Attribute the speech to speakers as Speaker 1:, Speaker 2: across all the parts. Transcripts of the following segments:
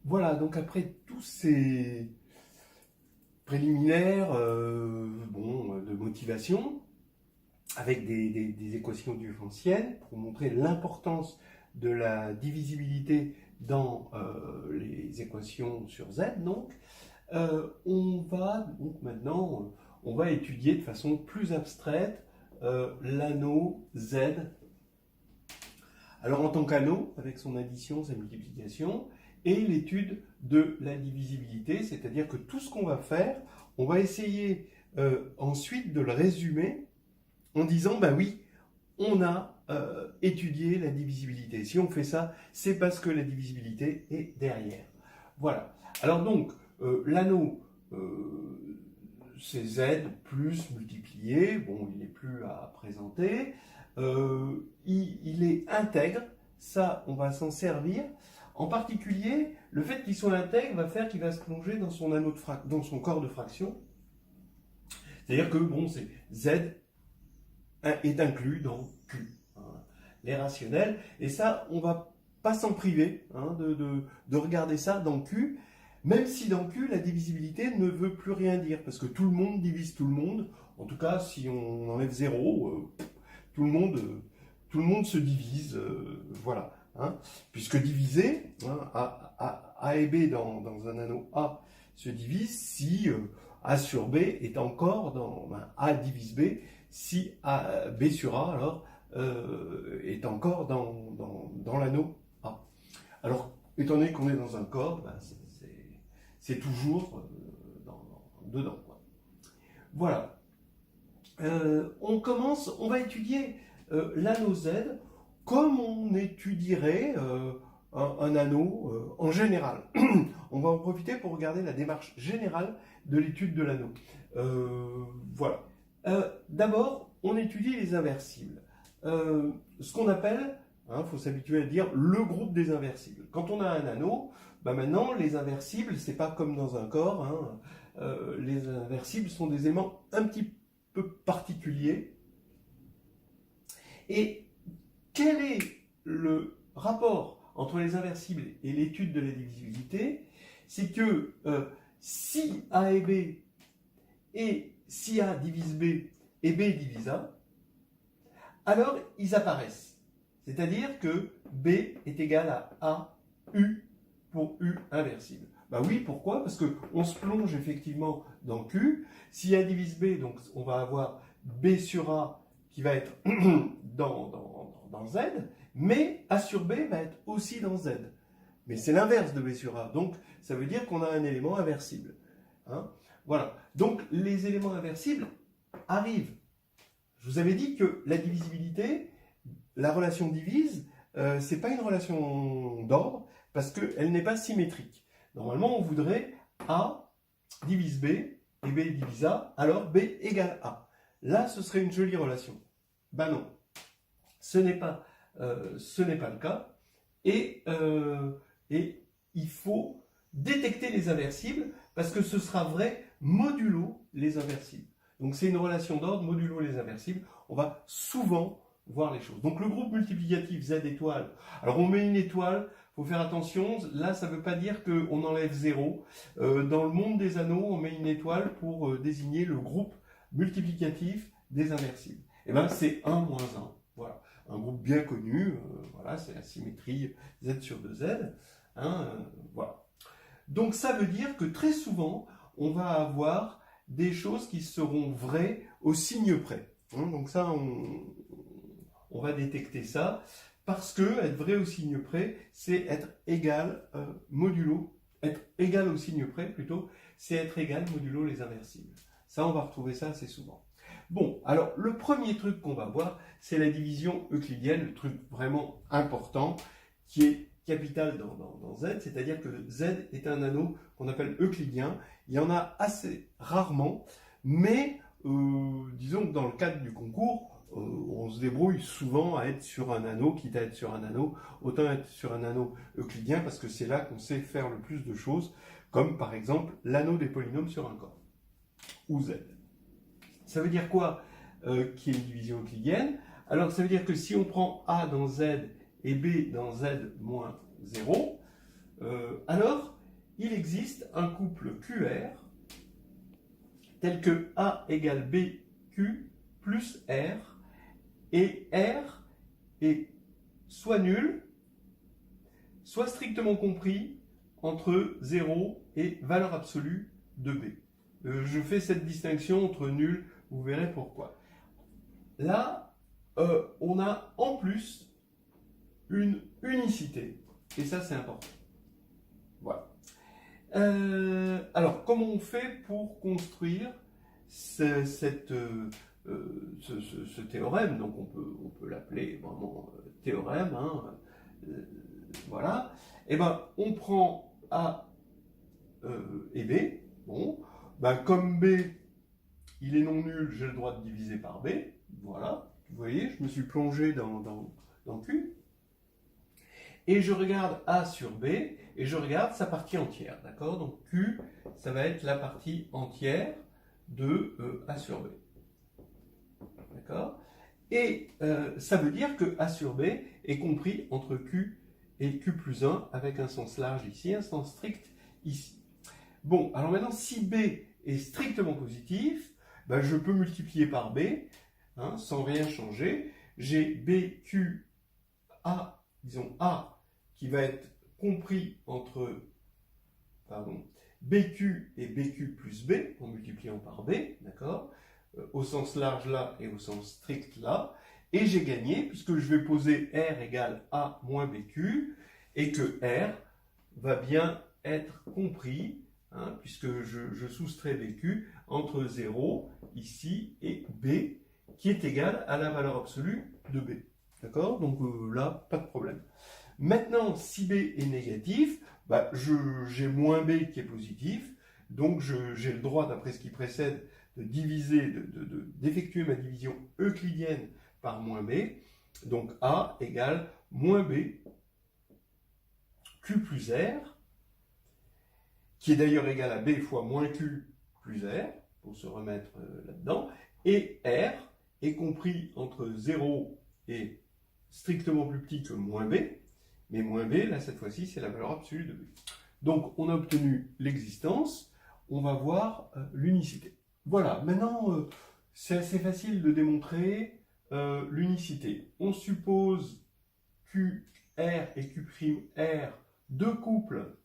Speaker 1: Voilà, donc après tous ces préliminaires de motivation, avec des équations différentielles, pour montrer l'importance de la divisibilité dans les équations sur Z, donc, on va donc maintenant on va étudier de façon plus abstraite l'anneau Z. Alors en tant qu'anneau, avec son addition, sa multiplication, et l'étude de la divisibilité, c'est-à-dire que tout ce qu'on va faire, on va essayer ensuite de le résumer en disant, bah oui, on a étudié la divisibilité. Si on fait ça, c'est parce que la divisibilité est derrière. Voilà. Alors donc, l'anneau, c'est Z plus multiplié, bon, il n'est plus à présenter. Il est intègre, ça, on va s'en servir. En particulier, le fait qu'il soit intègre va faire qu'il va se plonger dans son anneau de dans son corps de fraction. C'est-à-dire que bon, c'est Z est inclus dans Q, hein, les rationnels. Et ça, on va pas s'en priver hein, de regarder ça dans Q, même si dans Q, la divisibilité ne veut plus rien dire, parce que tout le monde divise tout le monde. En tout cas, si on enlève 0, tout le monde se divise, voilà. Hein, puisque diviser, hein, A et B dans un anneau A se divise si A sur B est encore dans A divise B, si B sur A alors est encore dans l'anneau A. Alors, étant donné qu'on est dans un corps, ben, c'est toujours dedans. Quoi. Voilà. On va étudier l'anneau Z comme on étudierait un anneau en général. On va en profiter pour regarder la démarche générale de l'étude de l'anneau. Voilà. D'abord, on étudie les inversibles. Ce qu'on appelle, faut s'habituer à dire, le groupe des inversibles. Quand on a un anneau, bah maintenant, les inversibles, c'est pas comme dans un corps. Les inversibles sont des éléments un petit peu particuliers. Et quel est le rapport entre les inversibles et l'étude de la divisibilité? C'est que si A est B et si A divise B et B divise A, alors ils apparaissent. C'est-à-dire que B est égal à A U pour U inversible. Bah oui, pourquoi? Parce qu'on se plonge effectivement dans Q. Si A divise B, donc on va avoir B sur A qui va être dans Z, mais A sur B va être aussi dans Z. Mais c'est l'inverse de B sur A, donc ça veut dire qu'on a un élément inversible. Hein, voilà. Donc les éléments inversibles arrivent. Je vous avais dit que la divisibilité, la relation divise, c'est pas une relation d'ordre parce qu'elle n'est pas symétrique. Normalement, on voudrait A divise B et B divise A, alors B égale A. Là, ce serait une jolie relation. Ben non, ce n'est pas le cas. Et il faut détecter les inversibles parce que ce sera vrai modulo les inversibles. Donc c'est une relation d'ordre modulo les inversibles. On va souvent voir les choses. Donc le groupe multiplicatif Z étoile. Alors on met une étoile, il faut faire attention. Là, ça ne veut pas dire qu'on enlève 0. Dans le monde des anneaux, on met une étoile pour désigner le groupe multiplicatif des inversibles. Et bien c'est 1 moins 1. Voilà. Un groupe bien connu. Voilà, c'est la symétrie Z sur 2Z. Voilà. Donc ça veut dire que très souvent, on va avoir des choses qui seront vraies au signe près. Donc ça, on va détecter ça, parce que être vrai au signe près, c'est être égal modulo, être égal au signe près plutôt, c'est être égal modulo les inversibles. Ça, on va retrouver ça assez souvent. Bon, alors le premier truc qu'on va voir, c'est la division euclidienne, le truc vraiment important, qui est capital dans Z, c'est-à-dire que Z est un anneau qu'on appelle euclidien. Il y en a assez rarement, mais disons que dans le cadre du concours, on se débrouille souvent à être sur un anneau, quitte à être sur un anneau, autant être sur un anneau euclidien, parce que c'est là qu'on sait faire le plus de choses, comme par exemple l'anneau des polynômes sur un corps, ou Z. Ça veut dire quoi qui est une division euclidienne? Alors ça veut dire que si on prend A dans Z et B dans Z moins 0, alors il existe un couple QR tel que A égale BQ plus R, et R est soit nul, soit strictement compris entre 0 et valeur absolue de B. Je fais cette distinction entre nul, vous verrez pourquoi. Là, on a en plus une unicité, et ça c'est important. Voilà. Alors, comment on fait pour construire ce théorème? Donc, on peut l'appeler vraiment théorème. Hein, voilà. Et ben, on prend A et B. Bon, ben, comme B, il est non nul, j'ai le droit de diviser par B. Voilà. Vous voyez, je me suis plongé dans Q. Et je regarde A sur B, et je regarde sa partie entière, d'accord? Donc Q, ça va être la partie entière de A sur B. D'accord? Et ça veut dire que A sur B est compris entre Q et Q plus 1, avec un sens large ici, un sens strict ici. Bon, alors maintenant, si B est strictement positif, ben, je peux multiplier par B, hein, sans rien changer. J'ai B, Q, A, disons A, qui va être compris entre BQ et BQ plus B, en multipliant par B, d'accord, au sens large là et au sens strict là, et j'ai gagné, puisque je vais poser R égale A moins BQ, et que R va bien être compris, hein, puisque je soustrais BQ, entre 0, ici, et B, qui est égal à la valeur absolue de B. D'accord? Donc là, pas de problème. Maintenant, si B est négatif, bah, j'ai moins B qui est positif, donc j'ai le droit, d'après ce qui précède, de diviser, d'effectuer ma division euclidienne par moins B. Donc A égale moins B, Q plus R, qui est d'ailleurs égal à B fois moins Q plus R, pour se remettre là-dedans, et R est compris entre 0 et strictement plus petit que moins B, mais moins B, là, cette fois-ci, c'est la valeur absolue de B. Donc, on a obtenu l'existence, on va voir l'unicité. Voilà, maintenant, c'est assez facile de démontrer l'unicité. On suppose QR et Q'R, deux couples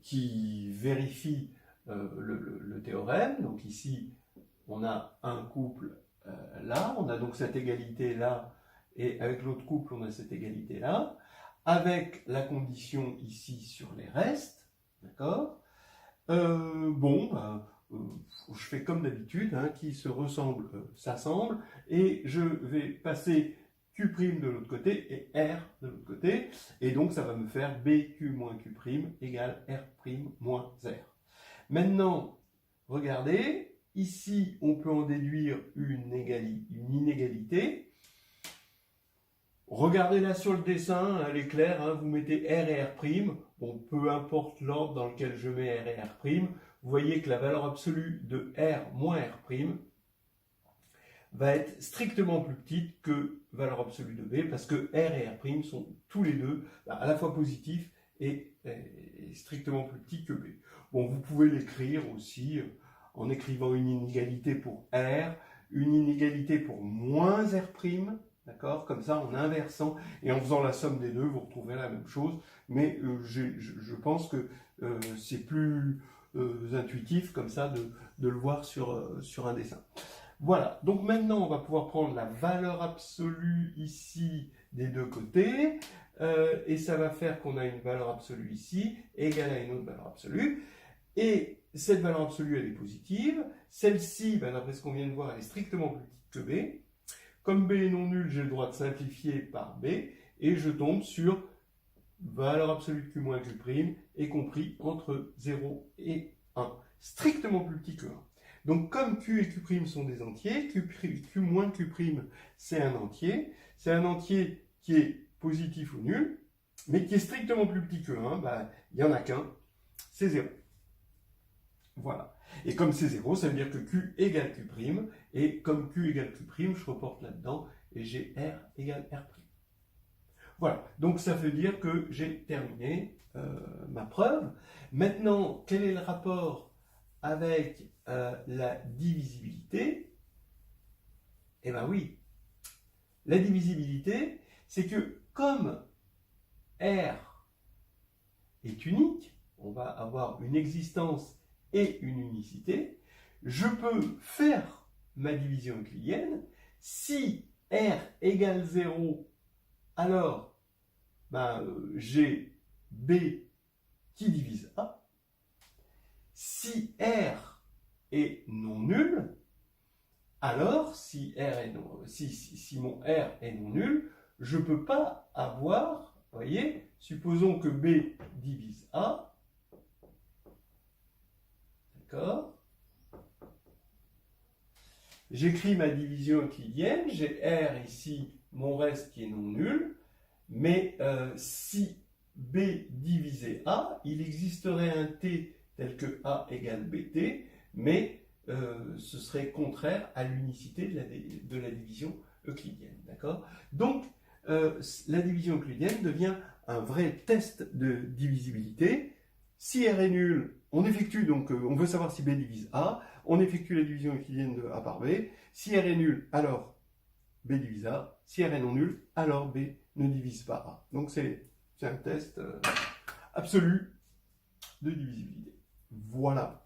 Speaker 1: qui vérifient le théorème. Donc ici, on a un couple là, on a donc cette égalité là, et avec l'autre couple, on a cette égalité là, avec la condition ici sur les restes, d'accord? Bon, ben, je fais comme d'habitude, hein, qui se ressemble s'assemble, et je vais passer Q' de l'autre côté et R de l'autre côté, et donc ça va me faire BQ moins Q' égale R' moins R. Maintenant, regardez, ici on peut en déduire une inégalité. Regardez-la sur le dessin, elle est claire, hein, vous mettez R et R', bon, peu importe l'ordre dans lequel je mets R et R', vous voyez que la valeur absolue de R moins R' va être strictement plus petite que valeur absolue de B, parce que R et R' sont tous les deux à la fois positifs et strictement plus petits que B. Bon, vous pouvez l'écrire aussi en écrivant une inégalité pour R, une inégalité pour moins R', d'accord? Comme ça, en inversant et en faisant la somme des deux, vous retrouverez la même chose. Mais je pense que c'est plus intuitif comme ça de le voir sur un dessin. Voilà, donc maintenant on va pouvoir prendre la valeur absolue ici des deux côtés, et ça va faire qu'on a une valeur absolue ici égale à une autre valeur absolue, et cette valeur absolue elle est positive, celle-ci, ben, d'après ce qu'on vient de voir, elle est strictement plus petite que B. Comme B est non nul, j'ai le droit de simplifier par B, et je tombe sur valeur absolue de Q moins Q', est compris entre 0 et 1, strictement plus petit que 1. Donc comme Q et Q' sont des entiers, Q moins Q', c'est un entier qui est positif ou nul, mais qui est strictement plus petit que 1, bah, il n'y en a qu'un, c'est 0. Voilà. Et comme c'est 0, ça veut dire que Q égale Q', et comme Q égale Q', je reporte là-dedans, et j'ai R égale R'. Voilà, donc ça veut dire que j'ai terminé ma preuve. Maintenant, quel est le rapport avec la divisibilité? Eh bien oui, la divisibilité, c'est que comme R est unique, on va avoir une existence et une unicité, je peux faire ma division euclidienne. Si R égale 0, alors j'ai B qui divise A. Si R est non nul, alors si mon R est non nul, je ne peux pas avoir, vous voyez, supposons que B divise A, d'accord? J'écris ma division euclidienne, j'ai R ici, mon reste qui est non nul, mais si B divisé A, il existerait un T tel que A égale BT, mais ce serait contraire à l'unicité de la division euclidienne. D'accord? Donc, la division euclidienne devient un vrai test de divisibilité. Si R est nul, on effectue, donc on veut savoir si B divise A, on effectue la division euclidienne de A par B. Si R est nul, alors B divise A. Si R est non nul, alors B ne divise pas A. Donc c'est un test absolu de divisibilité. Voilà.